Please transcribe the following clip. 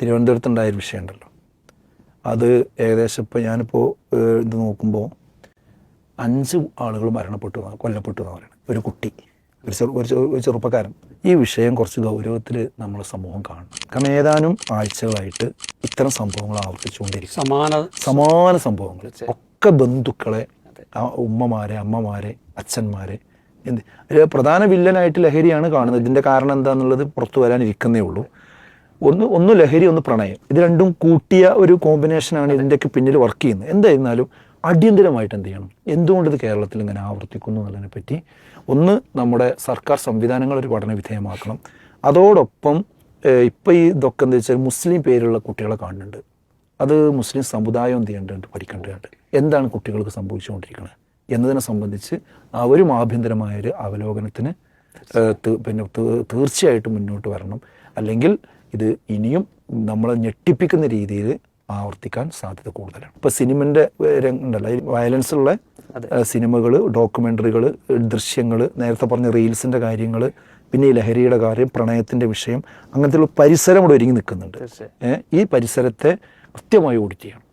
തിരുവനന്തപുരത്തുണ്ടായൊരു വിഷയമുണ്ടല്ലോ, അത് ഏകദേശം ഇപ്പോൾ ഞാനിപ്പോൾ ഇത് നോക്കുമ്പോൾ 5 ആളുകൾ കൊല്ലപ്പെട്ടു എന്ന് പറയുന്നത്. ഒരു കുട്ടി, ഒരു ചെറുപ്പക്കാരൻ. ഈ വിഷയം കുറച്ച് ഗൗരവത്തിൽ നമ്മൾ സമൂഹം കാണണം. കാരണം ഏതാനും ആഴ്ചകളായിട്ട് ഇത്തരം സംഭവങ്ങൾ ആവർത്തിച്ചുകൊണ്ടിരിക്കും. സമാന സംഭവങ്ങൾ ഒക്കെ ബന്ധുക്കളെ, ഉമ്മമാരെ, അമ്മമാരെ, അച്ഛന്മാരെ, പ്രധാന വില്ലനായിട്ട് ലഹരിയാണ് കാണുന്നത്. ഇതിൻ്റെ കാരണം എന്താണെന്നുള്ളത് പുറത്തു വരാനിരിക്കുന്നേ ഉള്ളൂ. ഒന്ന് ലഹരി, ഒന്ന് പ്രണയം. ഇത് രണ്ടും കൂട്ടിയ ഒരു കോമ്പിനേഷനാണ് ഇതിൻ്റെയൊക്കെ പിന്നിൽ വർക്ക് ചെയ്യുന്നത്. എന്തായിരുന്നാലും അടിയന്തരമായിട്ട് എന്ത് ചെയ്യണം, എന്തുകൊണ്ട് ഇത് കേരളത്തിൽ ഇങ്ങനെ ആവർത്തിക്കുന്നു എന്നുള്ളതിനെ പറ്റി ഒന്ന് നമ്മുടെ സർക്കാർ സംവിധാനങ്ങൾ ഒരു പഠന വിധേയമാക്കണം. അതോടൊപ്പം ഇപ്പം ഈ ഇതൊക്കെ എന്താ വെച്ചാൽ മുസ്ലിം പേരുള്ള കുട്ടികളെ കാണുന്നുണ്ട്. അത് മുസ്ലിം സമുദായം എന്ത് ചെയ്യേണ്ടതുണ്ട്, പഠിക്കേണ്ടതുണ്ട്. എന്താണ് കുട്ടികൾക്ക് സംഭവിച്ചുകൊണ്ടിരിക്കുന്നത് എന്നതിനെ സംബന്ധിച്ച് അവരും ആഭ്യന്തരമായൊരു അവലോകനത്തിന് തീർച്ചയായിട്ടും മുന്നോട്ട് വരണം. അല്ലെങ്കിൽ ഇത് ഇനിയും നമ്മളെ ഞെട്ടിപ്പിക്കുന്ന രീതിയിൽ ആവർത്തിക്കാൻ സാധ്യത കൂടുതലാണ്. ഇപ്പോൾ സിനിമൻ്റെ രംഗമുണ്ടല്ലോ, വയലൻസുള്ള സിനിമകൾ, ഡോക്യുമെൻ്ററികൾ, ദൃശ്യങ്ങൾ, നേരത്തെ പറഞ്ഞ റീൽസിൻ്റെ കാര്യങ്ങൾ, പിന്നെ ഈ ലഹരിയുടെ കാര്യം, പ്രണയത്തിൻ്റെ വിഷയം, അങ്ങനത്തെയുള്ള പരിസരം ഇവിടെ ഒരുങ്ങി നിൽക്കുന്നുണ്ട്. ഈ പരിസരത്തെ കൃത്യമായി ഓഡിറ്റ് ചെയ്യണം.